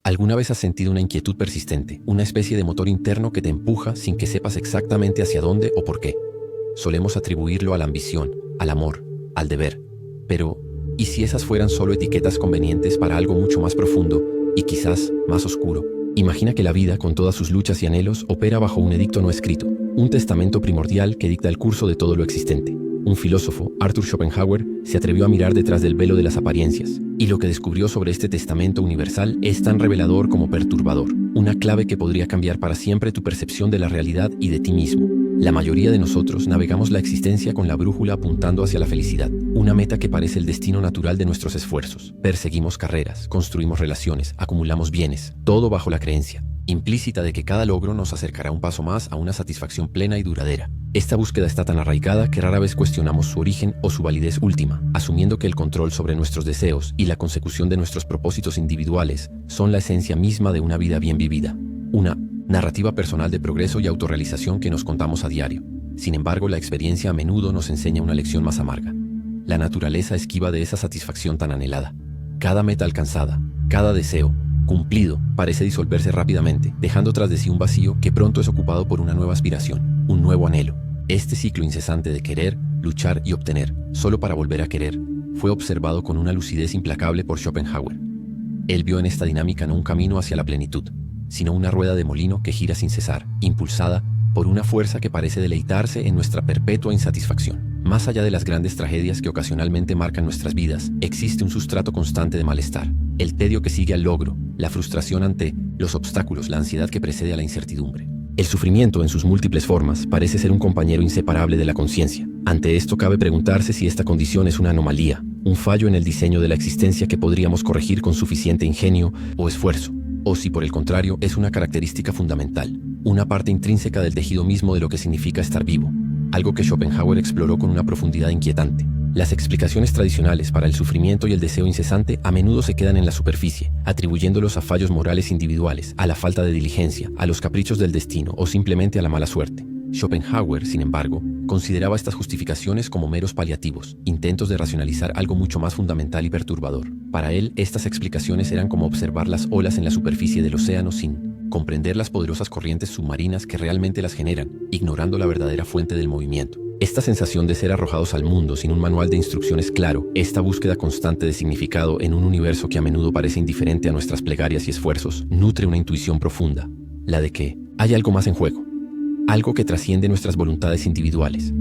¿Alguna vez has sentido una inquietud persistente, una especie de motor interno que te empuja sin que sepas exactamente hacia dónde o por qué? Solemos atribuirlo a la ambición, al amor, al deber. Pero, ¿y si esas fueran solo etiquetas convenientes para algo mucho más profundo y quizás más oscuro? Imagina que la vida, con todas sus luchas y anhelos, opera bajo un edicto no escrito, un testamento primordial que dicta el curso de todo lo existente. Un filósofo, Arthur Schopenhauer, se atrevió a mirar detrás del velo de las apariencias, y lo que descubrió sobre este testamento universal es tan revelador como perturbador, una clave que podría cambiar para siempre tu percepción de la realidad y de ti mismo. La mayoría de nosotros navegamos la existencia con la brújula apuntando hacia la felicidad, una meta que parece el destino natural de nuestros esfuerzos. Perseguimos carreras, construimos relaciones, acumulamos bienes, todo bajo la creencia implícita de que cada logro nos acercará un paso más a una satisfacción plena y duradera. Esta búsqueda está tan arraigada que rara vez cuestionamos su origen o su validez última, asumiendo que el control sobre nuestros deseos y la consecución de nuestros propósitos individuales son la esencia misma de una vida bien vivida. Una narrativa personal de progreso y autorrealización que nos contamos a diario. Sin embargo, la experiencia a menudo nos enseña una lección más amarga. La naturaleza esquiva de esa satisfacción tan anhelada. Cada meta alcanzada, cada deseo cumplido parece disolverse rápidamente, dejando tras de sí un vacío que pronto es ocupado por una nueva aspiración, un nuevo anhelo. Este ciclo incesante de querer, luchar y obtener, solo para volver a querer, fue observado con una lucidez implacable por Schopenhauer. Él vio en esta dinámica no un camino hacia la plenitud, sino una rueda de molino que gira sin cesar, impulsada por una fuerza que parece deleitarse en nuestra perpetua insatisfacción. Más allá de las grandes tragedias que ocasionalmente marcan nuestras vidas, existe un sustrato constante de malestar, el tedio que sigue al logro, la frustración ante los obstáculos, la ansiedad que precede a la incertidumbre. El sufrimiento, en sus múltiples formas, parece ser un compañero inseparable de la conciencia. Ante esto cabe preguntarse si esta condición es una anomalía, un fallo en el diseño de la existencia que podríamos corregir con suficiente ingenio o esfuerzo, o si por el contrario es una característica fundamental, una parte intrínseca del tejido mismo de lo que significa estar vivo, algo que Schopenhauer exploró con una profundidad inquietante. Las explicaciones tradicionales para el sufrimiento y el deseo incesante a menudo se quedan en la superficie, atribuyéndolos a fallos morales individuales, a la falta de diligencia, a los caprichos del destino o simplemente a la mala suerte. Schopenhauer, sin embargo, consideraba estas justificaciones como meros paliativos, intentos de racionalizar algo mucho más fundamental y perturbador. Para él, estas explicaciones eran como observar las olas en la superficie del océano sin comprender las poderosas corrientes submarinas que realmente las generan, ignorando la verdadera fuente del movimiento. Esta sensación de ser arrojados al mundo sin un manual de instrucciones claro, esta búsqueda constante de significado en un universo que a menudo parece indiferente a nuestras plegarias y esfuerzos, nutre una intuición profunda, la de que hay algo más en juego, algo que trasciende nuestras voluntades individuales.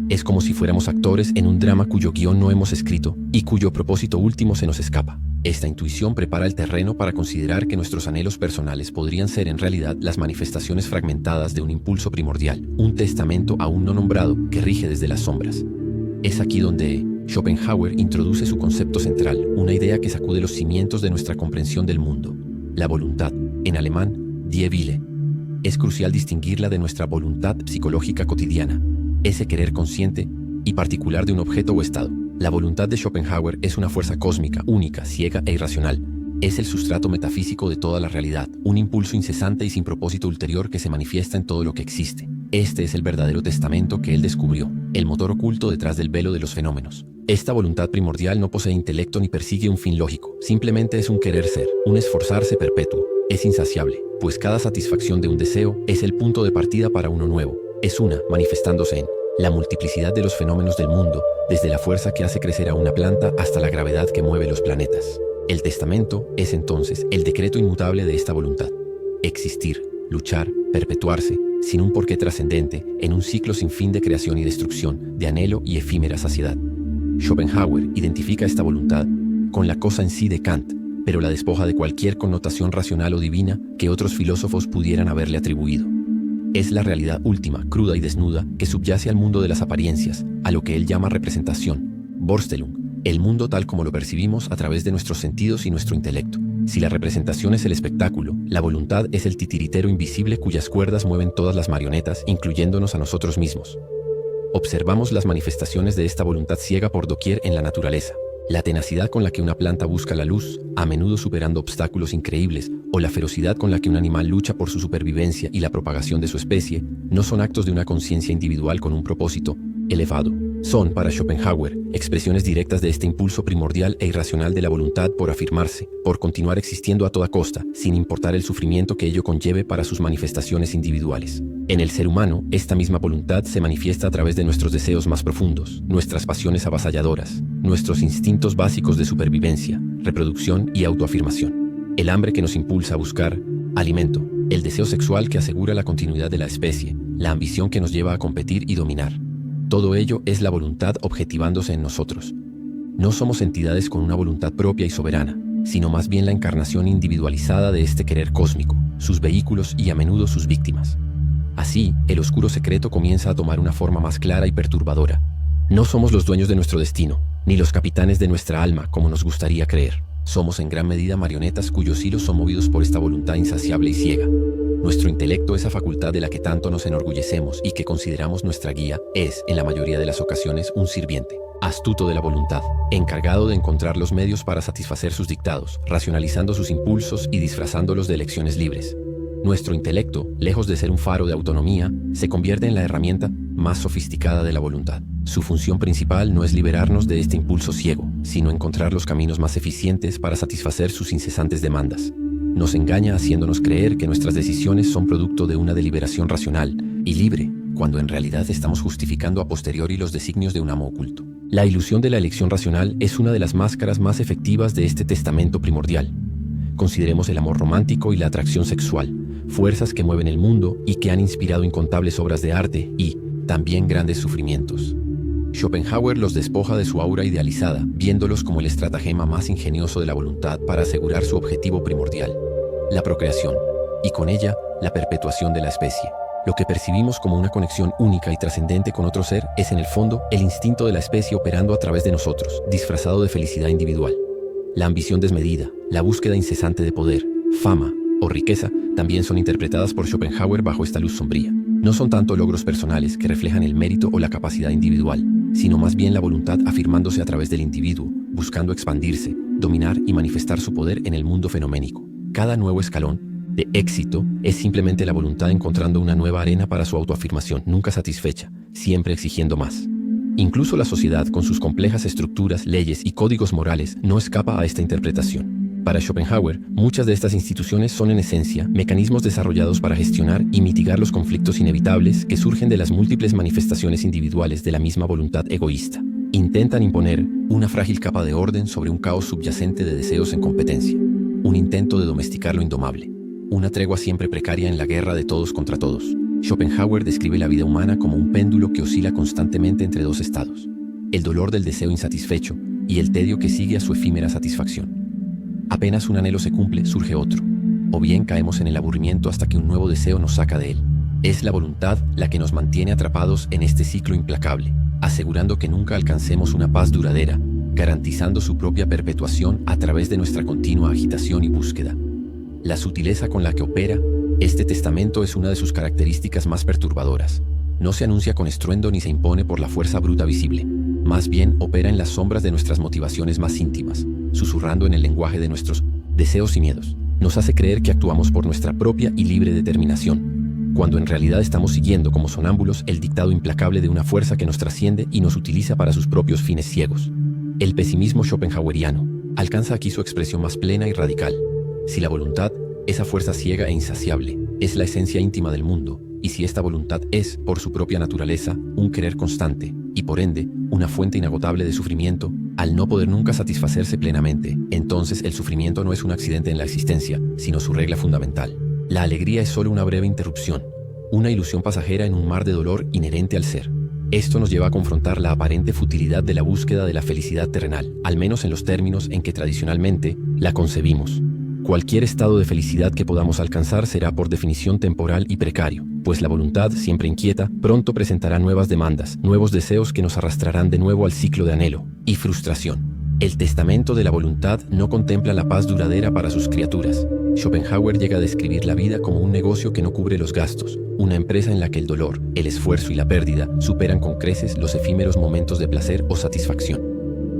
Es como si fuéramos actores en un drama cuyo guión no hemos escrito y cuyo propósito último se nos escapa. Esta intuición prepara el terreno para considerar que nuestros anhelos personales podrían ser en realidad las manifestaciones fragmentadas de un impulso primordial, un testamento aún no nombrado que rige desde las sombras. Es aquí donde Schopenhauer introduce su concepto central, una idea que sacude los cimientos de nuestra comprensión del mundo, la voluntad, en alemán, Die Wille. Es crucial distinguirla de nuestra voluntad psicológica cotidiana, ese querer consciente y particular de un objeto o estado. La voluntad de Schopenhauer es una fuerza cósmica, única, ciega e irracional. Es el sustrato metafísico de toda la realidad, un impulso incesante y sin propósito ulterior que se manifiesta en todo lo que existe. Este es el verdadero testamento que él descubrió, el motor oculto detrás del velo de los fenómenos. Esta voluntad primordial no posee intelecto ni persigue un fin lógico, simplemente es un querer ser, un esforzarse perpetuo. Es insaciable, pues cada satisfacción de un deseo es el punto de partida para uno nuevo. Es una manifestándose en la multiplicidad de los fenómenos del mundo, desde la fuerza que hace crecer a una planta hasta la gravedad que mueve los planetas. El testamento es entonces el decreto inmutable de esta voluntad. Existir, luchar, perpetuarse, sin un porqué trascendente, en un ciclo sin fin de creación y destrucción, de anhelo y efímera saciedad. Schopenhauer identifica esta voluntad con la cosa en sí de Kant, pero la despoja de cualquier connotación racional o divina que otros filósofos pudieran haberle atribuido. Es la realidad última, cruda y desnuda, que subyace al mundo de las apariencias, a lo que él llama representación, Vorstellung, el mundo tal como lo percibimos a través de nuestros sentidos y nuestro intelecto. Si la representación es el espectáculo, la voluntad es el titiritero invisible cuyas cuerdas mueven todas las marionetas, incluyéndonos a nosotros mismos. Observamos las manifestaciones de esta voluntad ciega por doquier en la naturaleza. La tenacidad con la que una planta busca la luz, a menudo superando obstáculos increíbles, o la ferocidad con la que un animal lucha por su supervivencia y la propagación de su especie, no son actos de una conciencia individual con un propósito elevado, Son, para Schopenhauer, expresiones directas de este impulso primordial e irracional de la voluntad por afirmarse, por continuar existiendo a toda costa, sin importar el sufrimiento que ello conlleve para sus manifestaciones individuales. En el ser humano, esta misma voluntad se manifiesta a través de nuestros deseos más profundos, nuestras pasiones avasalladoras, nuestros instintos básicos de supervivencia, reproducción y autoafirmación. El hambre que nos impulsa a buscar alimento, el deseo sexual que asegura la continuidad de la especie, la ambición que nos lleva a competir y dominar. Todo ello es la voluntad objetivándose en nosotros. No somos entidades con una voluntad propia y soberana, sino más bien la encarnación individualizada de este querer cósmico, sus vehículos y a menudo sus víctimas. Así, el oscuro secreto comienza a tomar una forma más clara y perturbadora. No somos los dueños de nuestro destino, ni los capitanes de nuestra alma, como nos gustaría creer. Somos en gran medida marionetas cuyos hilos son movidos por esta voluntad insaciable y ciega. Nuestro intelecto, esa facultad de la que tanto nos enorgullecemos y que consideramos nuestra guía, es, en la mayoría de las ocasiones, un sirviente, astuto de la voluntad, encargado de encontrar los medios para satisfacer sus dictados, racionalizando sus impulsos y disfrazándolos de elecciones libres. Nuestro intelecto, lejos de ser un faro de autonomía, se convierte en la herramienta más sofisticada de la voluntad. Su función principal no es liberarnos de este impulso ciego, sino encontrar los caminos más eficientes para satisfacer sus incesantes demandas. Nos engaña haciéndonos creer que nuestras decisiones son producto de una deliberación racional y libre, cuando en realidad estamos justificando a posteriori los designios de un amo oculto. La ilusión de la elección racional es una de las máscaras más efectivas de este testamento primordial. Consideremos el amor romántico y la atracción sexual, fuerzas que mueven el mundo y que han inspirado incontables obras de arte y, también, grandes sufrimientos. Schopenhauer los despoja de su aura idealizada, viéndolos como el estratagema más ingenioso de la voluntad para asegurar su objetivo primordial, la procreación, y con ella, la perpetuación de la especie. Lo que percibimos como una conexión única y trascendente con otro ser es, en el fondo, el instinto de la especie operando a través de nosotros, disfrazado de felicidad individual. La ambición desmedida, la búsqueda incesante de poder, fama o riqueza también son interpretadas por Schopenhauer bajo esta luz sombría. No son tanto logros personales que reflejan el mérito o la capacidad individual, sino más bien la voluntad afirmándose a través del individuo, buscando expandirse, dominar y manifestar su poder en el mundo fenoménico. Cada nuevo escalón de éxito es simplemente la voluntad encontrando una nueva arena para su autoafirmación, nunca satisfecha, siempre exigiendo más. Incluso la sociedad, con sus complejas estructuras, leyes y códigos morales, no escapa a esta interpretación. Para Schopenhauer, muchas de estas instituciones son en esencia mecanismos desarrollados para gestionar y mitigar los conflictos inevitables que surgen de las múltiples manifestaciones individuales de la misma voluntad egoísta. Intentan imponer una frágil capa de orden sobre un caos subyacente de deseos en competencia, un intento de domesticar lo indomable, una tregua siempre precaria en la guerra de todos contra todos. Schopenhauer describe la vida humana como un péndulo que oscila constantemente entre dos estados, el dolor del deseo insatisfecho y el tedio que sigue a su efímera satisfacción. Apenas un anhelo se cumple, surge otro, o bien caemos en el aburrimiento hasta que un nuevo deseo nos saca de él. Es la voluntad la que nos mantiene atrapados en este ciclo implacable, asegurando que nunca alcancemos una paz duradera, garantizando su propia perpetuación a través de nuestra continua agitación y búsqueda. La sutileza con la que opera este testamento es una de sus características más perturbadoras. No se anuncia con estruendo ni se impone por la fuerza bruta visible. Más bien opera en las sombras de nuestras motivaciones más íntimas, susurrando en el lenguaje de nuestros deseos y miedos. Nos hace creer que actuamos por nuestra propia y libre determinación, cuando en realidad estamos siguiendo como sonámbulos el dictado implacable de una fuerza que nos trasciende y nos utiliza para sus propios fines ciegos. El pesimismo schopenhaueriano alcanza aquí su expresión más plena y radical. Si la voluntad, esa fuerza ciega e insaciable, es la esencia íntima del mundo, y si esta voluntad es, por su propia naturaleza, un querer constante, y por ende, una fuente inagotable de sufrimiento, al no poder nunca satisfacerse plenamente, entonces el sufrimiento no es un accidente en la existencia, sino su regla fundamental. La alegría es solo una breve interrupción, una ilusión pasajera en un mar de dolor inherente al ser. Esto nos lleva a confrontar la aparente futilidad de la búsqueda de la felicidad terrenal, al menos en los términos en que tradicionalmente la concebimos. Cualquier estado de felicidad que podamos alcanzar será por definición temporal y precario, pues la voluntad, siempre inquieta, pronto presentará nuevas demandas, nuevos deseos que nos arrastrarán de nuevo al ciclo de anhelo y frustración. El testamento de la voluntad no contempla la paz duradera para sus criaturas. Schopenhauer llega a describir la vida como un negocio que no cubre los gastos, una empresa en la que el dolor, el esfuerzo y la pérdida superan con creces los efímeros momentos de placer o satisfacción.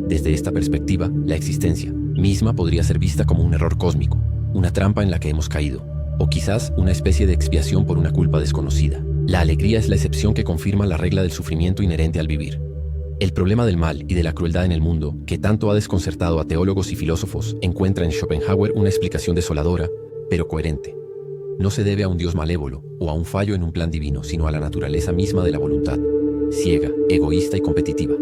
Desde esta perspectiva, la existencia misma podría ser vista como un error cósmico, una trampa en la que hemos caído, o quizás una especie de expiación por una culpa desconocida. La alegría es la excepción que confirma la regla del sufrimiento inherente al vivir. El problema del mal y de la crueldad en el mundo, que tanto ha desconcertado a teólogos y filósofos, encuentra en Schopenhauer una explicación desoladora, pero coherente. No se debe a un Dios malévolo o a un fallo en un plan divino, sino a la naturaleza misma de la voluntad, ciega, egoísta y competitiva.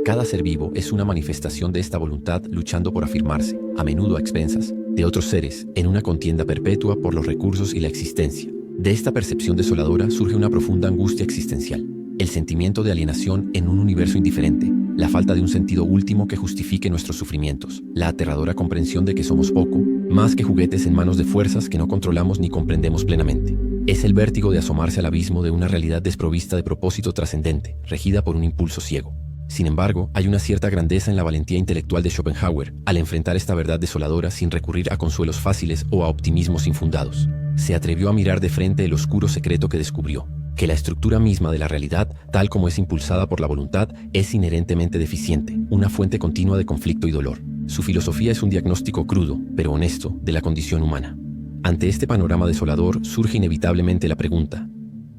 Cada ser vivo es una manifestación de esta voluntad luchando por afirmarse, a menudo a expensas, de otros seres, en una contienda perpetua por los recursos y la existencia. De esta percepción desoladora surge una profunda angustia existencial, el sentimiento de alienación en un universo indiferente, la falta de un sentido último que justifique nuestros sufrimientos, la aterradora comprensión de que somos poco, más que juguetes en manos de fuerzas que no controlamos ni comprendemos plenamente. Es el vértigo de asomarse al abismo de una realidad desprovista de propósito trascendente, regida por un impulso ciego. Sin embargo, hay una cierta grandeza en la valentía intelectual de Schopenhauer al enfrentar esta verdad desoladora sin recurrir a consuelos fáciles o a optimismos infundados. Se atrevió a mirar de frente el oscuro secreto que descubrió, que la estructura misma de la realidad, tal como es impulsada por la voluntad, es inherentemente deficiente, una fuente continua de conflicto y dolor. Su filosofía es un diagnóstico crudo, pero honesto, de la condición humana. Ante este panorama desolador surge inevitablemente la pregunta: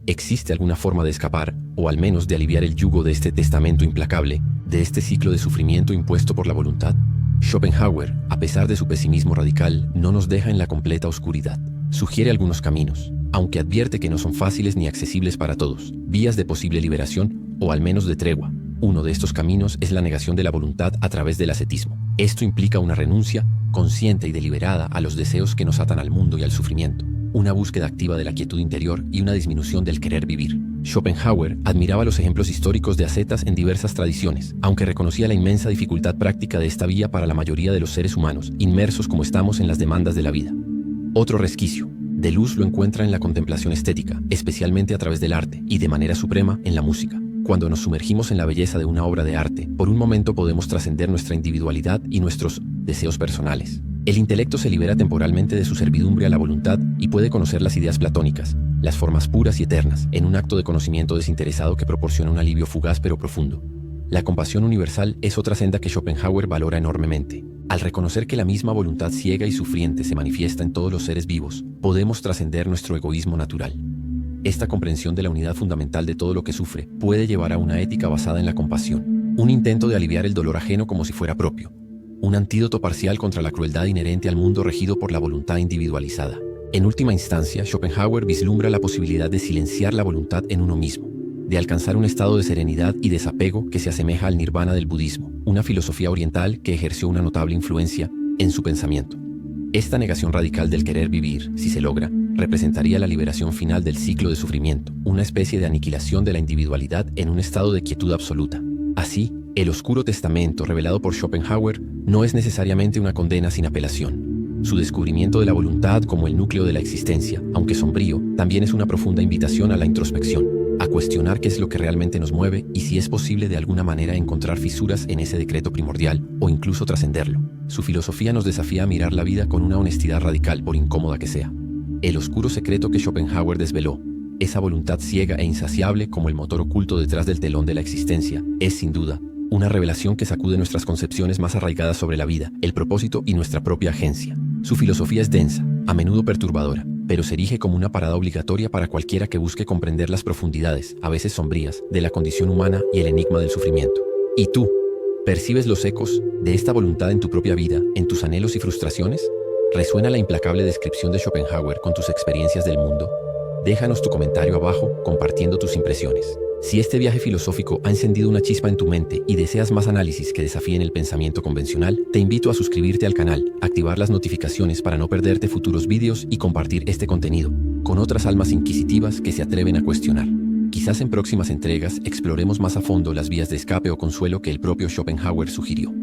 ¿existe alguna forma de escapar, o al menos de aliviar el yugo de este testamento implacable, de este ciclo de sufrimiento impuesto por la voluntad? Schopenhauer, a pesar de su pesimismo radical, no nos deja en la completa oscuridad. Sugiere algunos caminos, aunque advierte que no son fáciles ni accesibles para todos, vías de posible liberación, o al menos de tregua. Uno de estos caminos es la negación de la voluntad a través del ascetismo. Esto implica una renuncia, consciente y deliberada, a los deseos que nos atan al mundo y al sufrimiento, una búsqueda activa de la quietud interior y una disminución del querer vivir. Schopenhauer admiraba los ejemplos históricos de ascetas en diversas tradiciones, aunque reconocía la inmensa dificultad práctica de esta vía para la mayoría de los seres humanos, inmersos como estamos en las demandas de la vida. Otro resquicio de luz lo encuentra en la contemplación estética, especialmente a través del arte, y de manera suprema en la música. Cuando nos sumergimos en la belleza de una obra de arte, por un momento podemos trascender nuestra individualidad y nuestros deseos personales. El intelecto se libera temporalmente de su servidumbre a la voluntad y puede conocer las ideas platónicas, las formas puras y eternas, en un acto de conocimiento desinteresado que proporciona un alivio fugaz pero profundo. La compasión universal es otra senda que Schopenhauer valora enormemente. Al reconocer que la misma voluntad ciega y sufriente se manifiesta en todos los seres vivos, podemos trascender nuestro egoísmo natural. Esta comprensión de la unidad fundamental de todo lo que sufre puede llevar a una ética basada en la compasión, un intento de aliviar el dolor ajeno como si fuera propio, un antídoto parcial contra la crueldad inherente al mundo regido por la voluntad individualizada. En última instancia, Schopenhauer vislumbra la posibilidad de silenciar la voluntad en uno mismo, de alcanzar un estado de serenidad y desapego que se asemeja al nirvana del budismo, una filosofía oriental que ejerció una notable influencia en su pensamiento. Esta negación radical del querer vivir, si se logra, representaría la liberación final del ciclo de sufrimiento, una especie de aniquilación de la individualidad en un estado de quietud absoluta. Así, el oscuro testamento revelado por Schopenhauer no es necesariamente una condena sin apelación. Su descubrimiento de la voluntad como el núcleo de la existencia, aunque sombrío, también es una profunda invitación a la introspección, a cuestionar qué es lo que realmente nos mueve y si es posible de alguna manera encontrar fisuras en ese decreto primordial o incluso trascenderlo. Su filosofía nos desafía a mirar la vida con una honestidad radical, por incómoda que sea. El oscuro secreto que Schopenhauer desveló, esa voluntad ciega e insaciable como el motor oculto detrás del telón de la existencia, es sin duda una revelación que sacude nuestras concepciones más arraigadas sobre la vida, el propósito y nuestra propia agencia. Su filosofía es densa, a menudo perturbadora, pero se erige como una parada obligatoria para cualquiera que busque comprender las profundidades, a veces sombrías, de la condición humana y el enigma del sufrimiento. ¿Y tú? ¿Percibes los ecos de esta voluntad en tu propia vida, en tus anhelos y frustraciones? ¿Resuena la implacable descripción de Schopenhauer con tus experiencias del mundo? Déjanos tu comentario abajo compartiendo tus impresiones. Si este viaje filosófico ha encendido una chispa en tu mente y deseas más análisis que desafíen el pensamiento convencional, te invito a suscribirte al canal, activar las notificaciones para no perderte futuros vídeos y compartir este contenido con otras almas inquisitivas que se atreven a cuestionar. Quizás en próximas entregas exploremos más a fondo las vías de escape o consuelo que el propio Schopenhauer sugirió.